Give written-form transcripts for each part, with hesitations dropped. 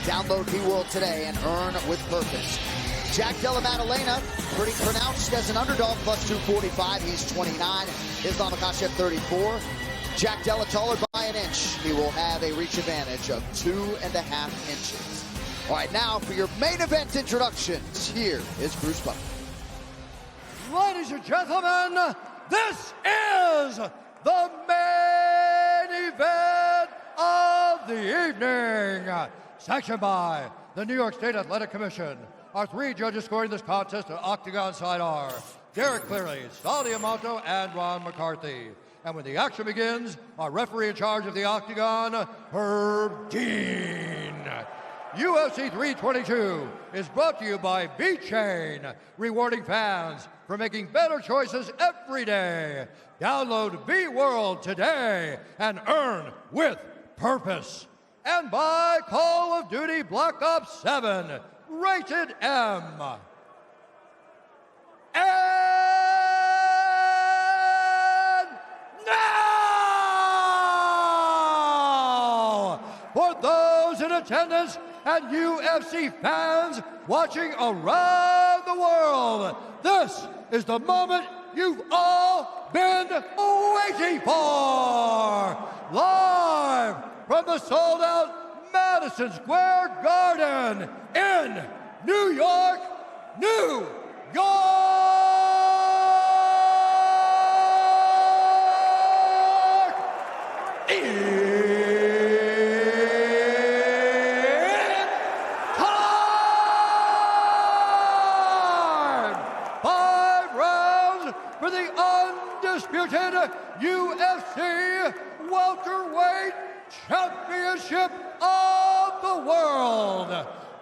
Download V-World today and earn with purpose. Jack Della Maddalena, pretty pronounced as an underdog, plus 245. He's 29. Islam Makhachev, 34. Jack Della taller by an inch. He will have a reach advantage of 2.5 inches. All right, now for your main event introductions, here is Bruce Butler. Ladies and gentlemen, this is the main event of the evening. Sanctioned by the New York State Athletic Commission. Our three judges scoring this contest at Octagon side are Derek Cleary, Saldi Amato, and Ron McCarthy. And when the action begins, our referee in charge of the Octagon, Herb Dean. UFC 322 is brought to you by B-Chain, rewarding fans for making better choices every day. Download V-World today and earn with purpose. And by Call of Duty Black Ops 7, rated M. And now, for those in attendance and UFC fans watching around the world, this is the moment you've all been waiting for. Live from the sold-out Madison Square Garden in New York, New York! It's time! 5 rounds for the undisputed UFC welterweight championship of the world.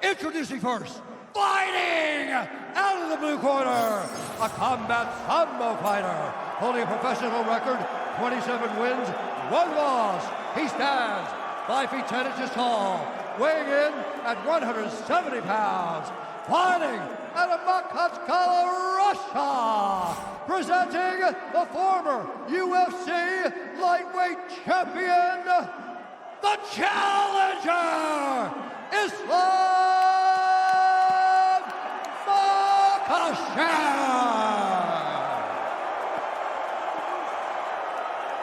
Introducing first, fighting out of the blue corner, a combat sambo fighter, holding a professional record, 27 wins, 1 loss. He stands 5 feet 10 inches tall, weighing in at 170 pounds. Fighting out of Makhachev, Russia, presenting the former UFC lightweight champion, the challenger, Islam Makhachev.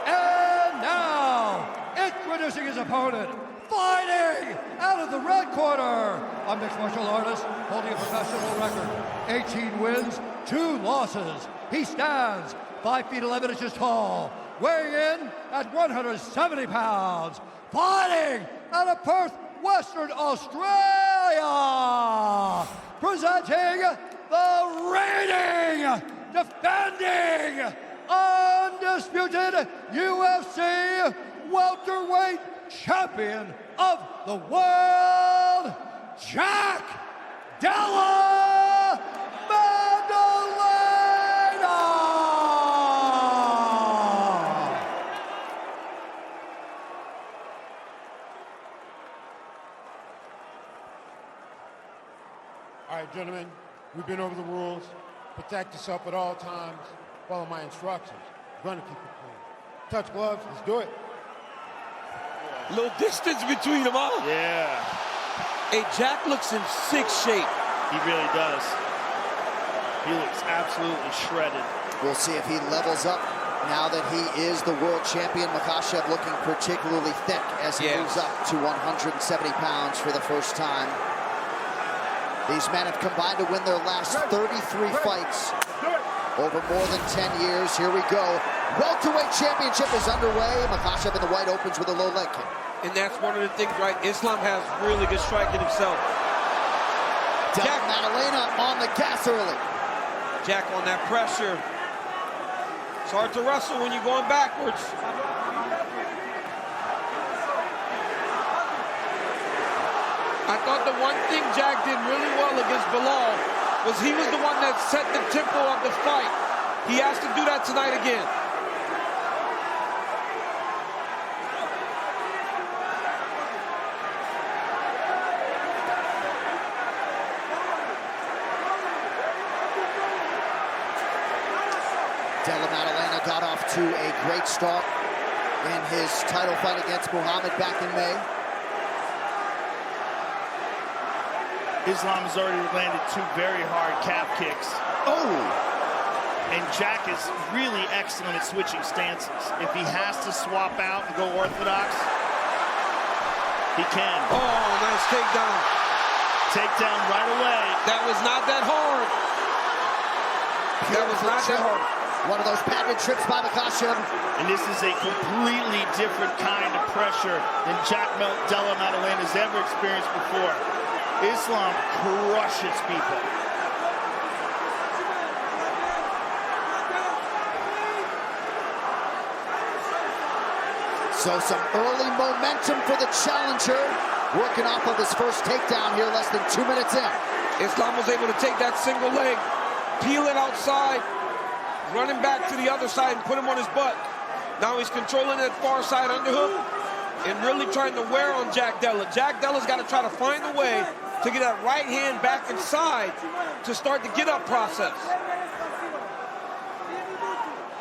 And now, introducing his opponent, fighting out of the red corner, a mixed martial artist holding a professional record, 18 wins, 2 losses. He stands 5 feet 11 inches tall, weighing in at 170 pounds. Fighting out of Perth, Western Australia, presenting the reigning, defending, undisputed UFC welterweight champion of the world, Jack Della Maddalena! All right, gentlemen, we've been over the rules. Protect yourself at all times. Follow my instructions. I'm gonna keep it clean. Touch gloves, let's do it. Little distance between them, huh? Yeah. Hey, Jack looks in sick shape. He really does. He looks absolutely shredded. We'll see if he levels up now that he is the world champion. Makhachev looking particularly thick as he moves up to 170 pounds for the first time. These men have combined to win their last 33 fights over more than 10 years. Here we go. Welterweight championship is underway. Makhachev in the white opens with a low leg kick. And that's one of the things, right? Islam has really good striking himself. Della Maddalena on the gas early. Jack on that pressure. It's hard to wrestle when you're going backwards. I thought the one thing Jack did really well against Bilal was he was the one that set the tempo of the fight. He has to do that tonight again. Della Maddalena got off to a great start in his title fight against Muhammad back in May. Islam has already landed 2 very hard calf kicks. Oh! And Jack is really excellent at switching stances. If he has to swap out and go orthodox, he can. Oh, nice takedown. Takedown right away. That was not that hard. That was not that hard. One of those patented trips by Makhachev. And this is a completely different kind of pressure than Della Maddalena has ever experienced before. Islam crushes people. So some early momentum for the challenger, working off of his first takedown here less than 2 minutes in. Islam was able to take that single leg, peel it outside, running back to the other side and put him on his butt. Now he's controlling that far side underhook and really trying to wear on Jack Della. Jack Della's got to try to find a way to get that right hand back inside to start the get-up process.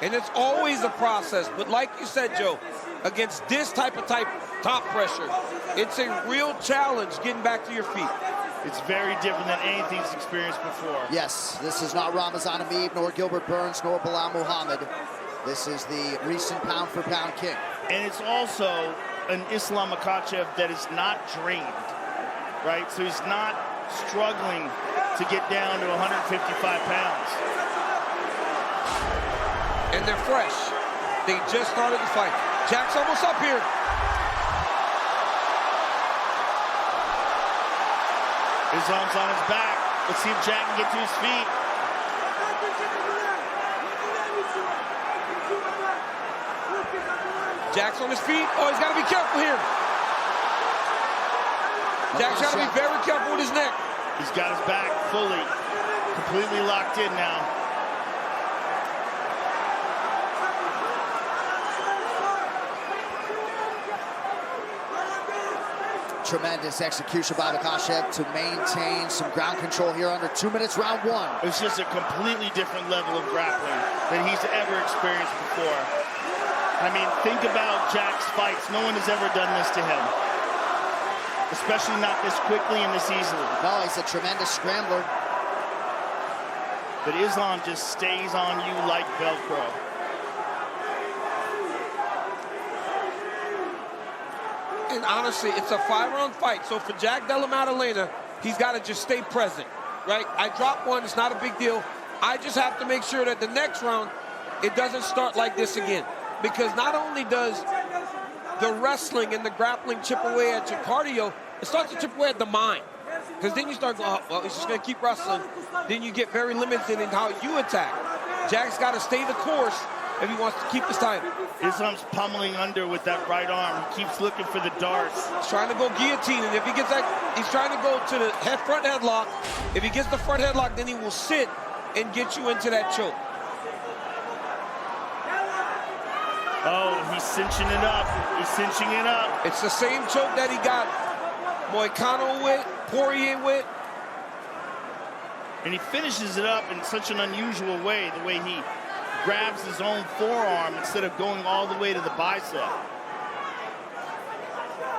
And it's always a process, but like you said, Joe, against this type of top pressure, it's a real challenge getting back to your feet. It's very different than anything he's experienced before. Yes, this is not Ramazan Amib, nor Gilbert Burns, nor Bilal Muhammad. This is the recent pound-for-pound king. And it's also an Islam Makhachev that is not drained, right? So he's not struggling to get down to 155 pounds. And they're fresh. They just started the fight. Jack's almost up here. Islam's on his back. Let's see if Jack can get to his feet. Jack's on his feet. Oh, he's got to be careful here. Jack's got to be very careful with his neck. He's got his back fully, completely locked in now. Tremendous execution by Makhachev to maintain some ground control here under 2 minutes, round 1. It's just a completely different level of grappling than he's ever experienced before. I mean, think about Jack's fights. No one has ever done this to him, especially not this quickly and this easily. No, he's a tremendous scrambler. But Islam just stays on you like Velcro. And honestly, it's a 5-round fight. So for Jack Della Maddalena, he's got to just stay present, right? I drop one, it's not a big deal. I just have to make sure that the next round, it doesn't start like this again. Because not only does the wrestling and the grappling chip away at your cardio, it starts to chip away at the mind. Because then you start going, oh, well, he's just going to keep wrestling. Then you get very limited in how you attack. Jack's got to stay the course if he wants to keep this title. Islam's pummeling under with that right arm. He keeps looking for the darts. He's trying to go guillotine, and if he gets that, he's trying to go to the front headlock. If he gets the front headlock, then he will sit and get you into that choke. Oh, he's cinching it up. He's cinching it up. It's the same choke that he got Moicano with, Poirier with. And he finishes it up in such an unusual way, the way he grabs his own forearm instead of going all the way to the bicep.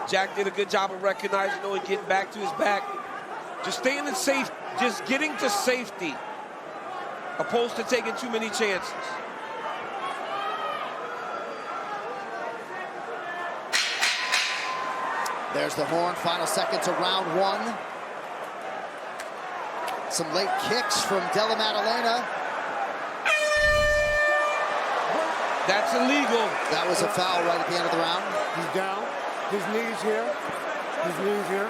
Jack did a good job of recognizing, and getting back to his back. Just staying in safe, just getting to safety, opposed to taking too many chances. There's the horn, final seconds of round 1. Some late kicks from Della Maddalena. That's illegal. That was a foul right at the end of the round. He's down. His knees here. His knees here.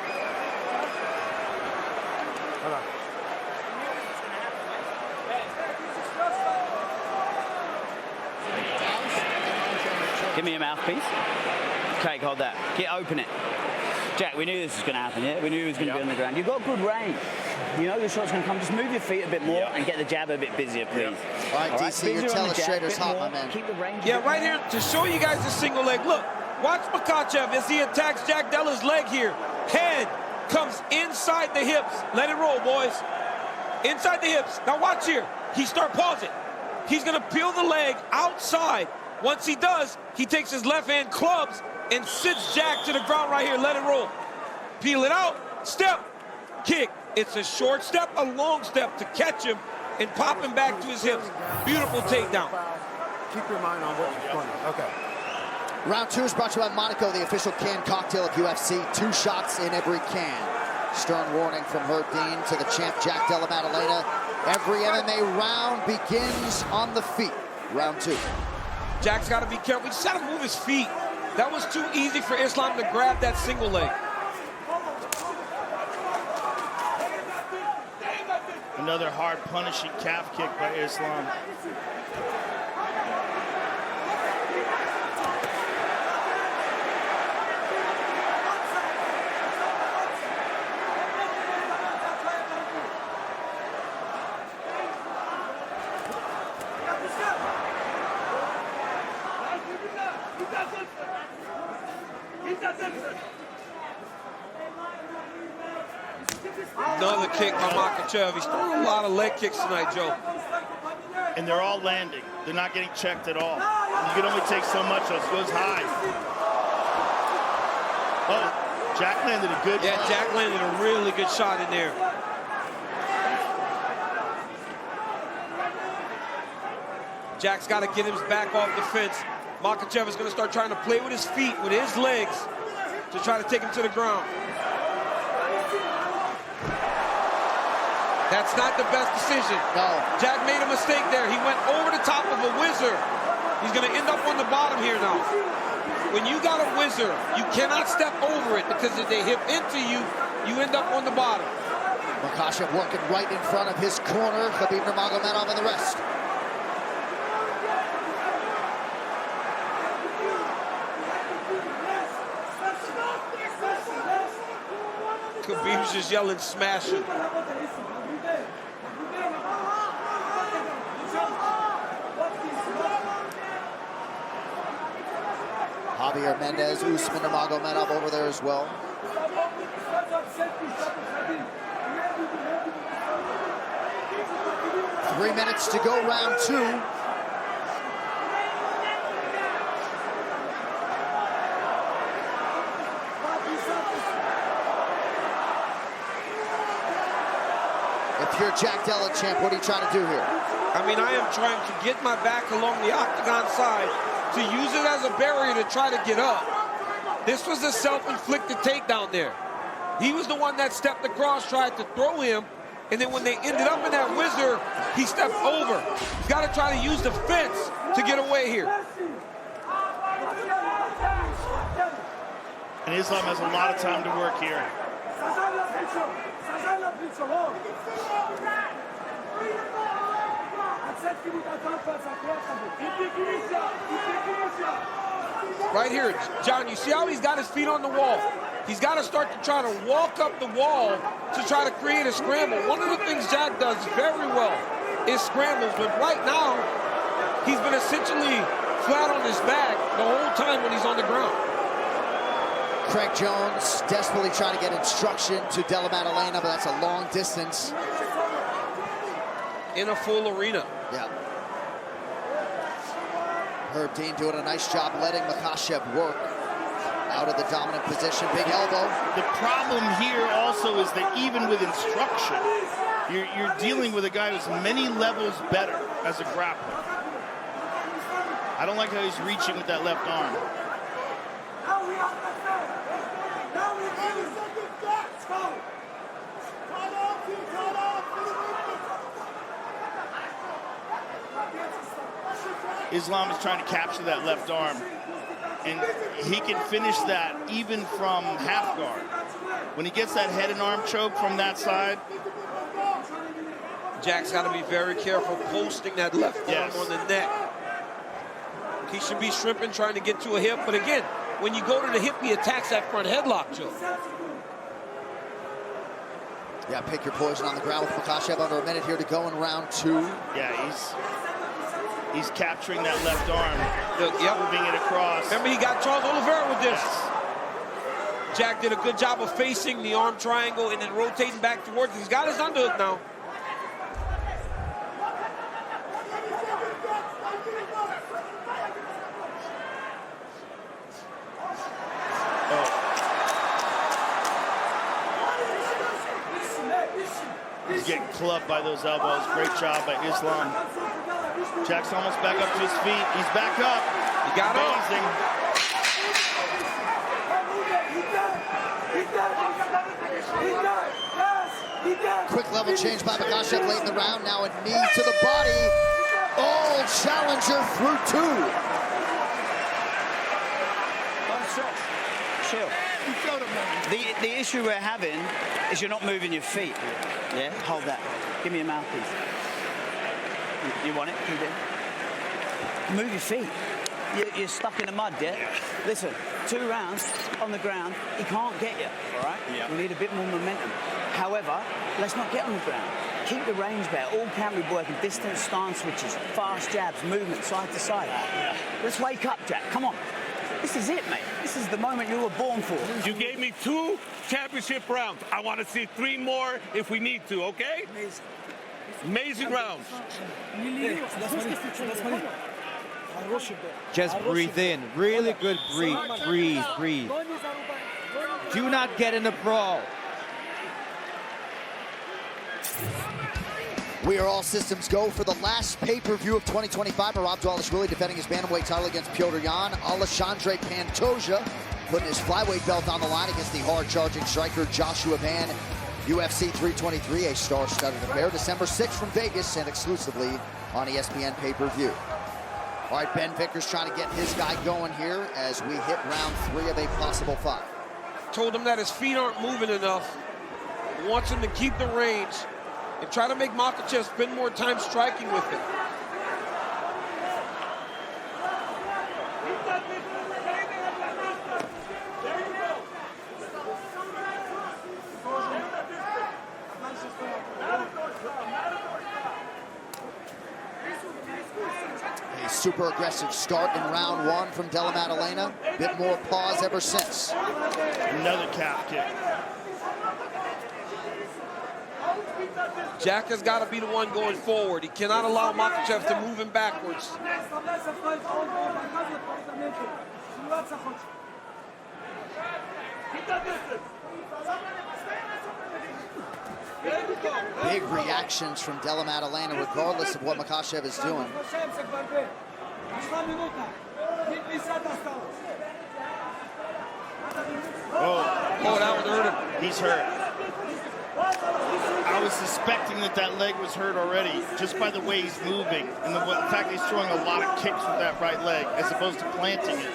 Hold on. Give me a mouthpiece. Okay, hold that. Open it. Jack, we knew this was going to happen, yeah? We knew he was going to be on the ground. You've got good range. You know the shot's going to come. Just move your feet a bit more and get the jab a bit busier, please. All right, DC, your telestrator's hot, my man. Keep the range. Yeah, right here to show you guys the single leg. Look, watch Makhachev as he attacks Jack Della's leg here. Head comes inside the hips. Let it roll, boys. Inside the hips. Now watch here. He start pausing. He's going to peel the leg outside. Once he does, he takes his left hand, clubs, and sits Jack to the ground right here. Let it roll. Peel it out. Step. kick. It's a short step, a long step to catch him and pop him back to his hips. Beautiful takedown. Keep your mind on what you're doing. Okay. Round 2 is brought to you by Monaco, the official canned cocktail of UFC. 2 shots in every can. Stern warning from Herb Dean to the champ, Jack Della Maddalena. Every MMA round begins on the feet. Round 2. Jack's got to be careful. He just got to move his feet. That was too easy for Islam to grab that single leg. Another hard punishing calf kick by Islam. Another kick by Makhachev. He's throwing a lot of leg kicks tonight, Joe. And they're all landing. They're not getting checked at all. You can only take so much of it. Goes high. Oh, Jack landed a good shot. Jack landed a really good shot in there. Jack's got to get his back off the fence. Makhachev is going to start trying to play with his feet, with his legs, to try to take him to the ground. That's not the best decision. No. Jack made a mistake there. He went over the top of a whizzer. He's going to end up on the bottom here now. When you got a whizzer, you cannot step over it, because if they hit into you, you end up on the bottom. Makhachev working right in front of his corner. Khabib Nurmagomedov and the rest. Khabib's just yelling, smash him. Javier Mendez, Usman Nurmagomedov over there as well. Three minutes to go, round 2. If you're Jack Della, champ, what are you trying to do here? I mean, I am trying to get my back along the octagon side to use it as a barrier to try to get up. This was a self-inflicted takedown there. He was the one that stepped across, tried to throw him, and then when they ended up in that whizzer, he stepped over. He's got to try to use the fence to get away here. And Islam has a lot of time to work here. Right here, John, you see how he's got his feet on the wall? He's got to start to try to walk up the wall to try to create a scramble. One of the things Jack does very well is scrambles, but right now, he's been essentially flat on his back the whole time when he's on the ground. Craig Jones desperately trying to get instruction to Della Maddalena, but that's a long distance. In a full arena. Yeah. Herb Dean doing a nice job letting Makhachev work out of the dominant position. Big elbow. The problem here also is that even with instruction, you're dealing with a guy who's many levels better as a grappler. I don't like how he's reaching with that left arm. Islam is trying to capture that left arm, and he can finish that even from half guard. When he gets that head and arm choke from that side, Jack's got to be very careful posting that left arm on the neck. He should be shrimping, trying to get to a hip, but again, when you go to the hip, he attacks that front headlock, Joe. Yeah, pick your poison on the ground with Makhachev. Under a minute here to go in round 2. Yeah, he's capturing that left arm, moving it across. Remember, he got Charles Oliveira with this. Jack did a good job of facing the arm triangle and then rotating back towards it. He's got his underhook now. He's getting clubbed by those elbows. Great job by Islam. Jack's almost back up to his feet. He's back up. He got amazing. Quick level change by Makhachev late in the round. Now a knee to the body. Oh, challenger through 2. Chill. The issue we're having is you're not moving your feet. Yeah, hold that. Give me a mouthpiece. You want it? Keep it. Move your feet. You're stuck in the mud, yeah? Listen, 2 rounds on the ground, he can't get you, all right? Yeah. We need a bit more momentum. However, let's not get on the ground. Keep the range there. All camp we working, distance, stance switches, fast jabs, movement, side to side. Yeah. Let's wake up, Jack. Come on. This is it, mate. This is the moment you were born for. You gave me 2 championship rounds. I want to see 3 more if we need to, okay? Amazing rounds. Just breathe in. Really good breathe. Breathe, breathe. Do not get in a brawl. We are all systems go for the last pay-per-view of 2025. Rob Dvalishvili defending his bantamweight title against Petr Yan. Alexandre Pantoja putting his flyweight belt on the line against the hard-charging striker Joshua Van. UFC 323, a star-studded affair. December 6th from Vegas and exclusively on ESPN pay-per-view. All right, Ben Vickers trying to get his guy going here as we hit round 3 of a possible 5. Told him that his feet aren't moving enough. Wants him to keep the range and try to make Makhachev spend more time striking with him. A super aggressive start in round 1 from Della Maddalena. Bit more pause ever since. Another calf kick. Jack has got to be the one going forward. He cannot allow Makhachev to move him backwards. Big reactions from Della Maddalena, regardless of what Makhachev is doing. Oh, that one hurt him. He's hurt. I was suspecting that leg was hurt already, just by the way he's moving, and the fact he's throwing a lot of kicks with that right leg, as opposed to planting it.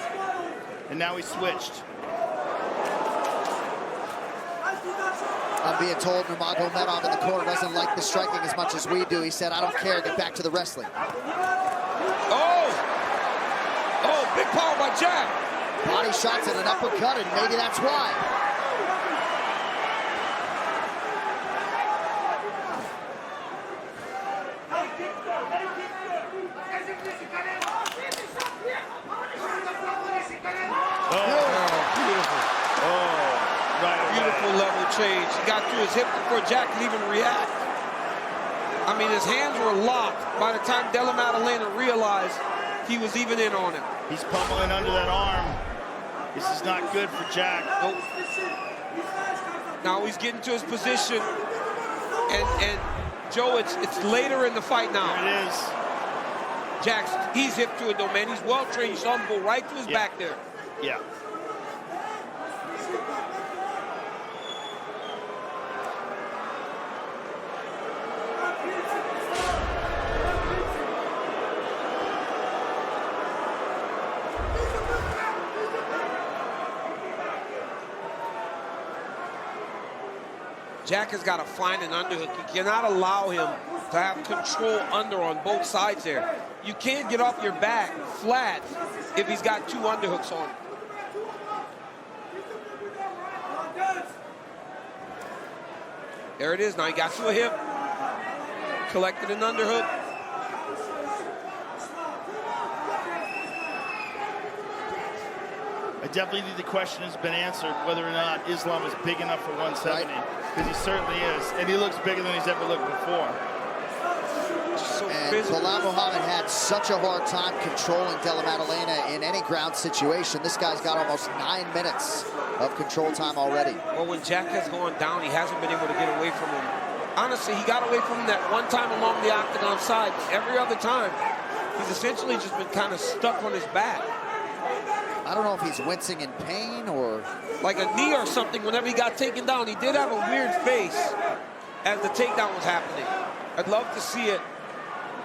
And now he's switched. I'm being told Nurmagomedov in the corner doesn't like the striking as much as we do. He said, I don't care, get back to the wrestling. Oh, big power by Jack. Body shots and an uppercut, and maybe that's why. Level change. He got to his hip before Jack could even react. I mean, his hands were locked by the time Della Maddalena realized he was even in on him. He's pummeling under that arm. This is not good for Jack. Nope. Now he's getting to his position. And Joe, it's later in the fight now. There it is. He's hip to it though, man. He's well trained. You saw him go right to his back there. Yeah. Jack has got to find an underhook. You cannot allow him to have control under on both sides there. You can't get off your back flat if he's got 2 underhooks on him. There it is. Now he got to a hip. Collected an underhook. I definitely think the question has been answered whether or not Islam is big enough for 170. Because he certainly is. And he looks bigger than he's ever looked before. And Belal Muhammad had such a hard time controlling Della Maddalena in any ground situation. This guy's got almost 9 minutes of control time already. Well, when Jack has gone down, he hasn't been able to get away from him honestly, he got away from him that one time along the octagon side. Every other time, he's essentially just been kind of stuck on his back. I don't know if he's wincing in pain or... Like a knee or something whenever he got taken down. He did have a weird face as the takedown was happening. I'd love to see it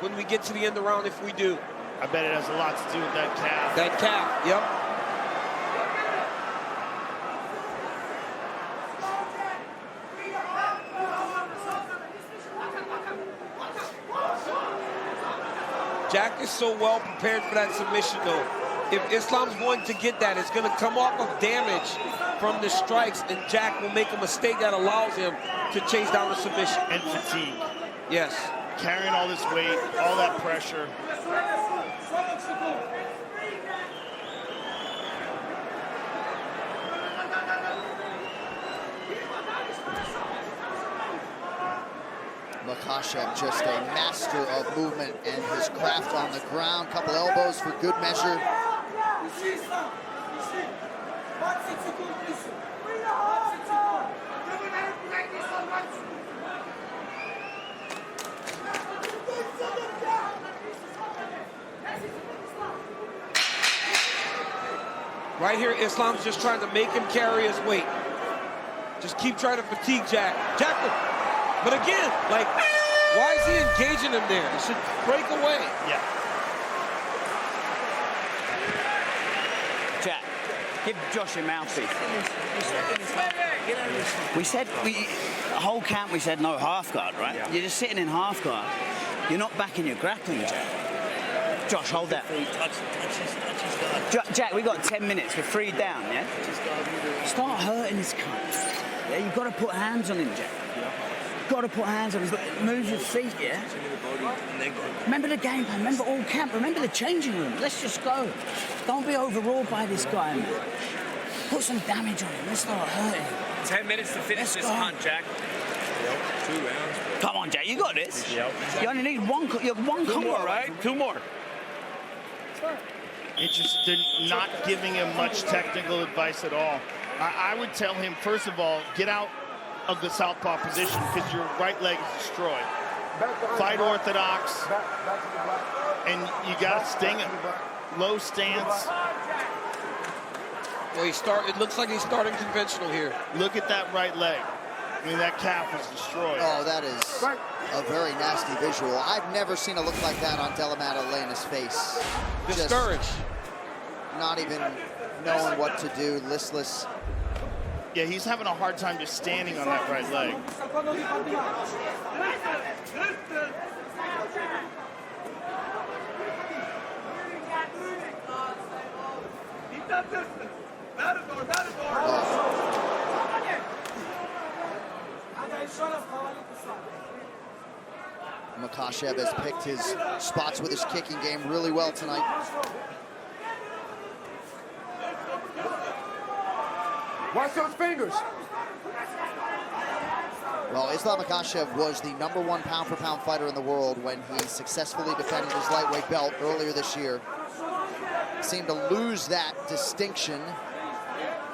when we get to the end of the round if we do. I bet it has a lot to do with that calf. That calf, yep. Jack is so well prepared for that submission, though. If Islam's going to get that, it's going to come off of damage from the strikes, and Jack will make a mistake that allows him to chase down the submission. And fatigue. Yes. Carrying all this weight, all that pressure. Makhachev just a master of movement and his craft on the ground. Couple elbows for good measure. Right here, Islam's just trying to make him carry his weight. Just keep trying to fatigue Jack. But again, like, why is he engaging him there? He should break away. Yeah. Jack, give Josh a mouthpiece. We said, the whole camp we said no half guard, right? Yeah. You're just sitting in half guard. You're not backing your grappling, Jack. Josh, hold that. Jack, we got 10 minutes. We're 3 down, yeah? Start hurting this cunt. Yeah, you've got to put hands on him, Jack. Got to put hands on him. Move your feet, yeah? Remember the game plan. Remember all camp. Remember the changing room. Let's just go. Don't be overawed by this guy, man. Put some damage on him. Let's start hurting him. 10 minutes to finish this hunt, Jack. 2 rounds. Come on, Jack. You got this. You only need one. You have one combo, right? 2 more. It's just they're not giving him much technical advice at all. I would tell him, first of all, get out of the southpaw position because your right leg is destroyed. Fight orthodox, and you got to sting him. Low stance. Well, it looks like he's starting conventional here. Look at that right leg. I mean, that calf was destroyed. Oh, that is a very nasty visual. I've never seen a look like that on Della Maddalena's face. Discouraged. Just not even knowing what to do, listless. Yeah, he's having a hard time just standing on that right leg. Makhachev has picked his spots with his kicking game really well tonight. Watch those fingers. Well, Islam Makhachev was the #1 pound-for-pound fighter in the world when he successfully defended his lightweight belt earlier this year. Seemed to lose that distinction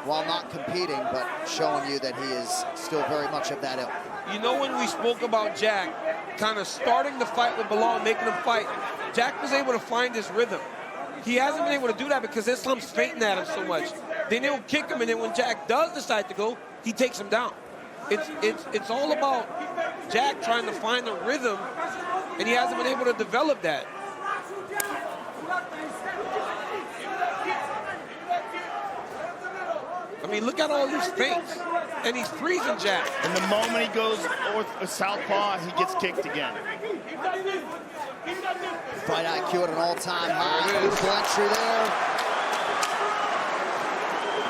while not competing, but showing you that he is still very much of that ilk. You know, when we spoke about Jack kind of starting the fight with Bilal, making him fight, Jack was able to find his rhythm. He hasn't been able to do that because Islam's fainting at him so much. Then he'll kick him, and then when Jack does decide to go, he takes him down. It's all about Jack trying to find the rhythm, and he hasn't been able to develop that. I mean, look at all these feints, and he's freezing Jack. And the moment he goes southpaw, he gets kicked again. Fight IQ at an all-time high. Beautiful entry there.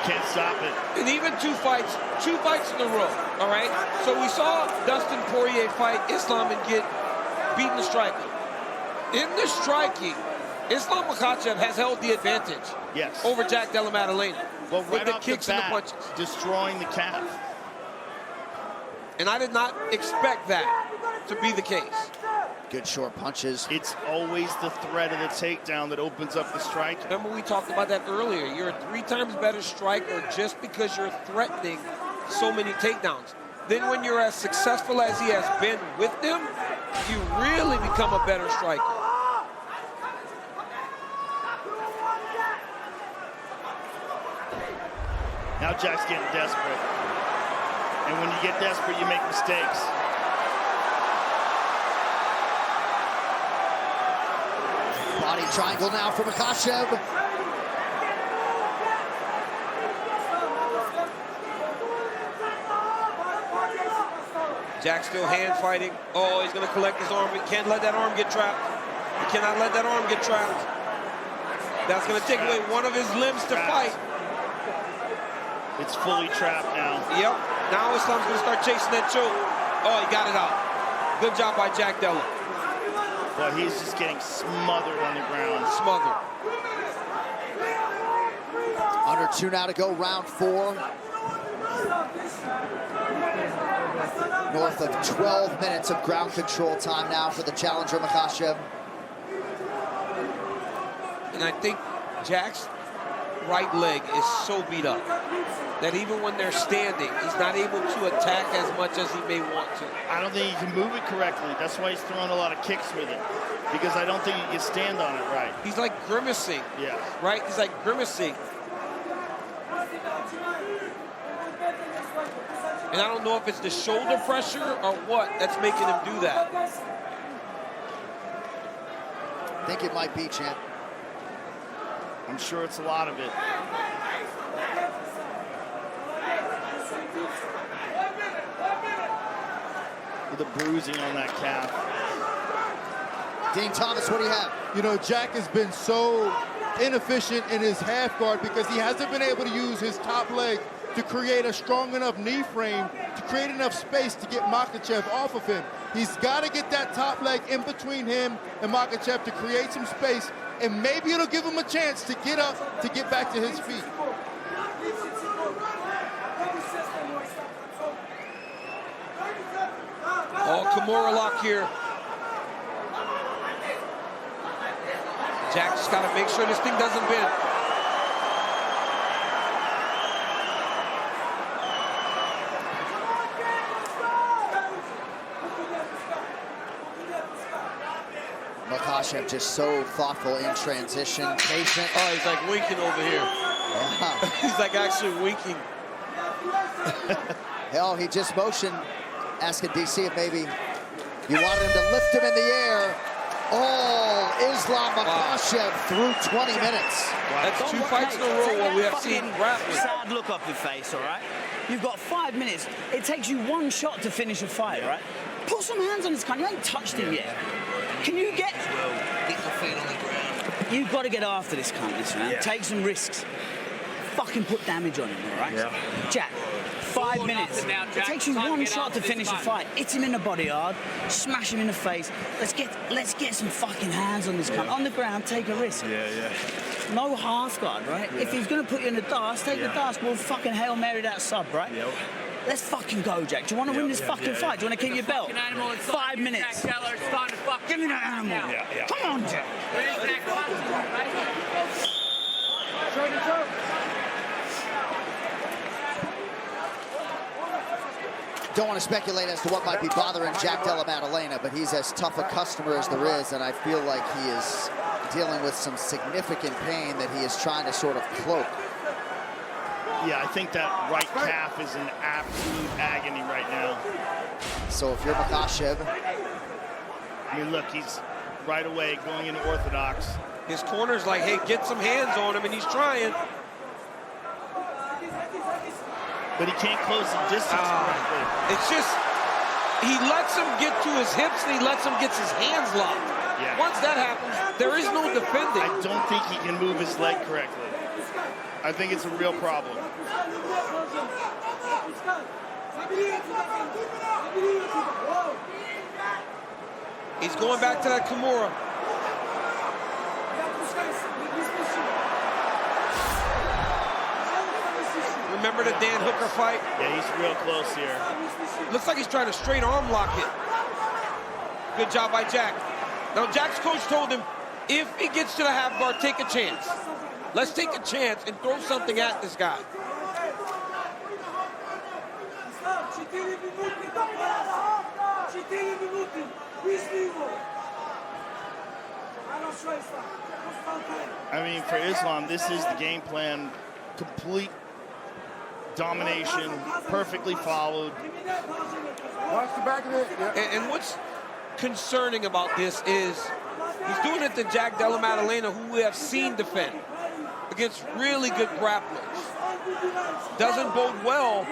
Can't stop it. And even two fights in a row, all right? So we saw Dustin Poirier fight Islam and get beaten in striking. In the striking, Islam Makhachev has held the advantage over Jack Della Maddalena. Well, right with the off kicks the bat, and the punches. destroying the calf. And I did not expect that to be the case. Good short punches. It's always the threat of the takedown that opens up the strike. Remember we talked about that earlier. You're a 3 times better striker just because you're threatening so many takedowns. then when you're as successful as he has been with them, you really become a better striker. Now Jack's getting desperate. And when you get desperate, you make mistakes. Body triangle now for Makhachev. Jack still hand fighting. Oh, he's gonna collect his arm. He can't let that arm get trapped. He cannot let that arm get trapped. That's gonna take away one of his limbs to fight. It's fully trapped now. Yep, now Islam's gonna start chasing that choke. Oh, he got it out. Good job by Jack Della. But he's just getting smothered on the ground. Smothered. Under 2 now to go, round 4. North of 12 minutes of ground control time now for the challenger, Makhachev. And I think Jack's right leg is so beat up that even when they're standing, he's not able to attack as much as he may want to. I don't think he can move it correctly. That's why he's throwing a lot of kicks with it. Because I don't think he can stand on it right. He's like grimacing. Yeah. Right? He's like grimacing. And I don't know if it's the shoulder pressure or what that's making him do that. I think it might be, champ. I'm sure it's a lot of it. With the bruising on that calf. Dean Thomas, what do you have? You know, Jack has been so inefficient in his half guard because he hasn't been able to use his top leg to create a strong enough knee frame to create enough space to get Makhachev off of him. He's got to get that top leg in between him and Makhachev to create some space, and maybe it'll give him a chance to get up, to get back to his feet. Oh, Kimura lock here. Jack just got to make sure this thing doesn't bend. Makhachev just so thoughtful in transition, patient. Oh, he's like winking over here. Yeah. He's like actually winking. Hell, he just motioned, asking DC if maybe you wanted him to lift him in the air. Oh, Islam Makhachev through 20 minutes. That's 2 fights in a row where we have seen grappling. Sad look off your face, all right? You've got 5 minutes. It takes you 1 shot to finish a fight, right? Put some hands on this cunt. You ain't touched him yet. Can you get... Get your feet on the ground. You've got to get after this cunt this round. Yeah. Take some risks. Fucking put damage on him, all right? Yeah. Jack, 5 minutes. It takes you 1 shot to finish a fight. Hit him in the body hard, smash him in the face. Let's get some fucking hands on this cunt. On the ground, take a risk. Yeah. No half guard, right? If he's going to put you in the dust, take the dust. We'll fucking Hail Mary that sub, right? Yep. Let's fucking go, Jack. Do you want to win this fucking fight? Do you want to keep your belt? 5 minutes. Give me that animal. Yeah. Come on, Jack. Don't want to speculate as to what might be bothering Jack Della Maddalena, but he's as tough a customer as there is, and I feel like he is dealing with some significant pain that he is trying to sort of cloak. Yeah, I think that right calf is in absolute agony right now. So if you're Makhachev, I mean, look, he's right away going into orthodox. His corner's like, hey, get some hands on him, and he's trying. But he can't close the distance correctly. It's just, he lets him get to his hips, and he lets him get his hands locked. Yeah. Once that happens, there is no defending. I don't think he can move his leg correctly. I think it's a real problem. He's going back to that Kimura. Remember the Dan Hooker fight? Yeah, he's real close here. Looks like he's trying to straight arm lock it. Good job by Jack. Now, Jack's coach told him, if he gets to the half guard, take a chance. Let's take a chance and throw something at this guy. I mean, for Islam, this is the game plan. Complete domination, perfectly followed. Watch the back of it. Yeah. And what's concerning about this is he's doing it to Jack Della Maddalena, who we have seen defend against really good grapplers. Doesn't bode well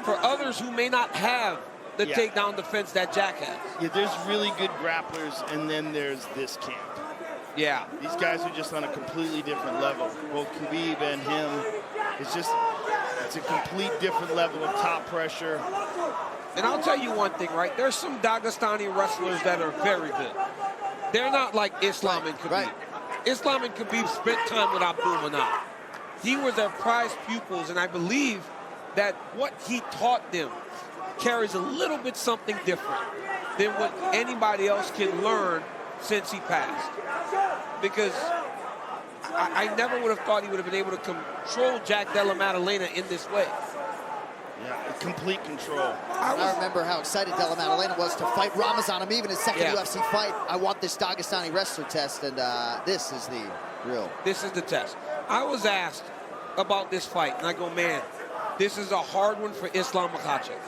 for others who may not have the takedown defense that Jack has. Yeah, there's really good grapplers, and then there's this camp. Yeah. These guys are just on a completely different level. Both Khabib and him. It's a complete different level of top pressure. And I'll tell you one thing, right? There's some Dagestani wrestlers that are very good. They're not like Islam and Khabib. Right. Islam and Khabib spent time with Abdulmanap. He was their prized pupils, and I believe that what he taught them carries a little bit something different than what anybody else can learn since he passed. Because I never would have thought he would have been able to control Jack Della Maddalena in this way. Yeah, complete control. I remember how excited Della Maddalena was to fight Ramazan him, even his second UFC fight. I want this Dagestani wrestler test, and this is the real. This is the test. I was asked about this fight, and I go, man, this is a hard one for Islam Makhachev.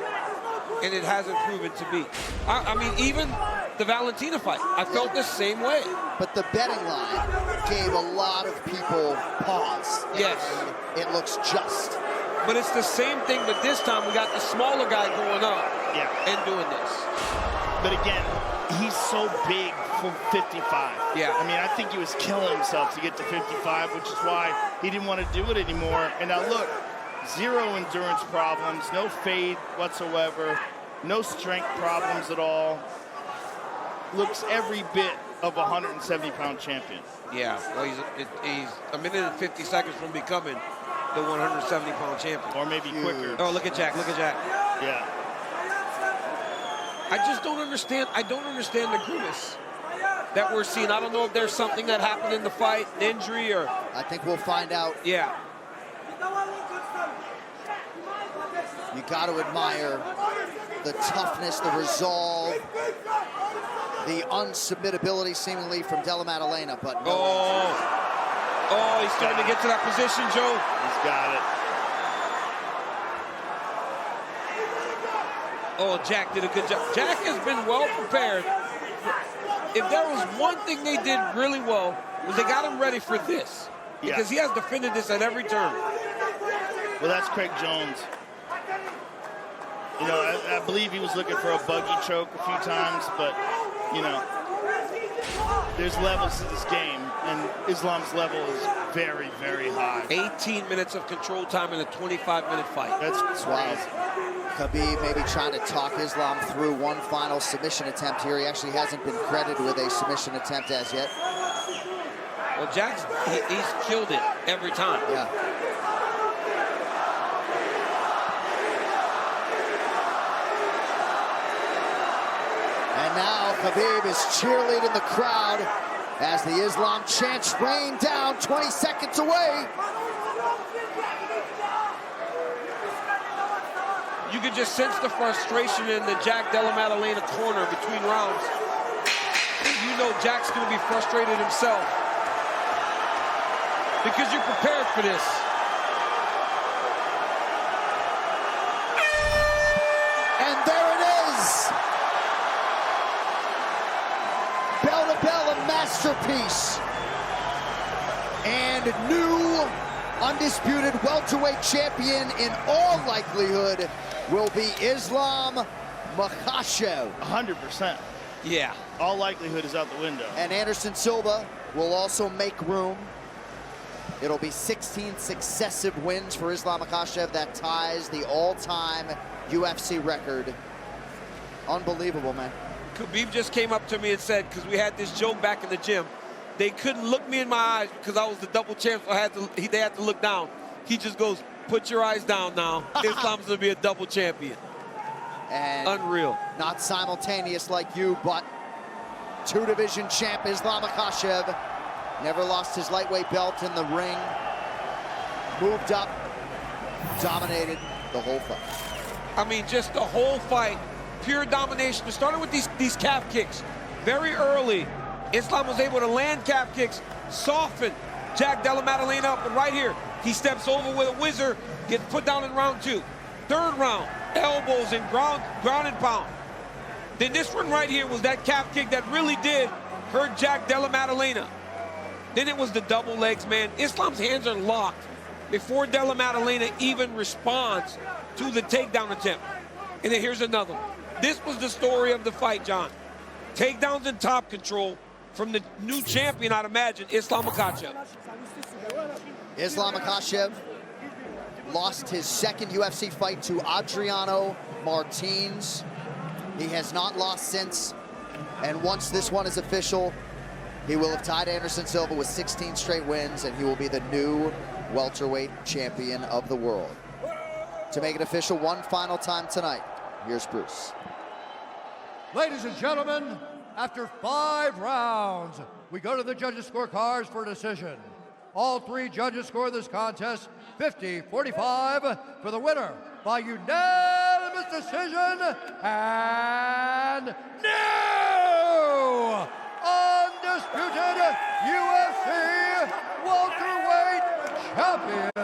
And it hasn't proven to be. I mean, even the Valentina fight, I felt the same way. But the betting line gave a lot of people pause. Yes. It looks just. But it's the same thing, but this time we got the smaller guy going up and doing this. But again, he's so big for 55. Yeah. I mean, I think he was killing himself to get to 55, which is why he didn't want to do it anymore. And now look, zero endurance problems, no fade whatsoever, no strength problems at all. Looks every bit of a 170-pound champion. Yeah, well, he's a minute and 50 seconds from becoming the 170-pound champion. Or maybe quicker. Oh, look at Jack, look at Jack. Yeah. I just don't understand. I don't understand the grimace that we're seeing. I don't know if there's something that happened in the fight, an injury, or... I think we'll find out. Yeah. You got to admire the toughness, the resolve, the unsubmittability seemingly from Della Maddalena, but no. Oh, he's starting to get to that position, Joe. He's got it. Oh, Jack did a good job. Jack has been well prepared. If there was one thing they did really well, was they got him ready for this. Because he has defended this at every turn. Well, that's Craig Jones. You know, I believe he was looking for a buggy choke a few times, but, you know, there's levels to this game, and Islam's level is very, very high. 18 minutes of control time in a 25-minute fight. That's wild. Khabib maybe trying to talk Islam through one final submission attempt here. He actually hasn't been credited with a submission attempt as yet. Well, Jack's, he's killed it every time. Yeah. And now Khabib is cheerleading the crowd as the Islam chants rain down, 20 seconds away. You could just sense the frustration in the Jack Della Maddalena corner between rounds. You know Jack's going to be frustrated himself because you're prepared for this. And there it is. Bell to bell, a masterpiece. And new undisputed welterweight champion in all likelihood will be Islam Makhachev. 100%. Yeah. All likelihood is out the window. And Anderson Silva will also make room. It'll be 16 successive wins for Islam Makhachev. That ties the all-time UFC record. Unbelievable, man. Khabib just came up to me and said, because we had this joke back in the gym, they couldn't look me in my eyes because I was the double champ, so they had to look down. He just goes, put your eyes down now. Islam's going to be a double champion. And unreal. Not simultaneous like you, but two-division champ Islam Makhachev. Never lost his lightweight belt in the ring. Moved up, dominated the whole fight. I mean, just the whole fight, pure domination. It started with these calf kicks. Very early, Islam was able to land calf kicks, soften Jack Della Maddalena up, and right here, he steps over with a whizzer, gets put down in round 2. Third round, elbows and ground and pound. Then this one right here was that calf kick that really did hurt Jack Della Maddalena. Then it was the double legs, man. Islam's hands are locked before Della Maddalena even responds to the takedown attempt. And then here's another one. This was the story of the fight, John. Takedowns and top control from the new champion, I'd imagine, Islam Makhachev. Islam Makhachev lost his second UFC fight to Adriano Martins. He has not lost since. And once this one is official, he will have tied Anderson Silva with 16 straight wins, and he will be the new welterweight champion of the world. To make it official one final time tonight, here's Bruce. Ladies and gentlemen, after 5 rounds, we go to the judges' scorecards for decision. All 3 judges score this contest 50-45 for the winner by unanimous decision and new undisputed UFC welterweight champion.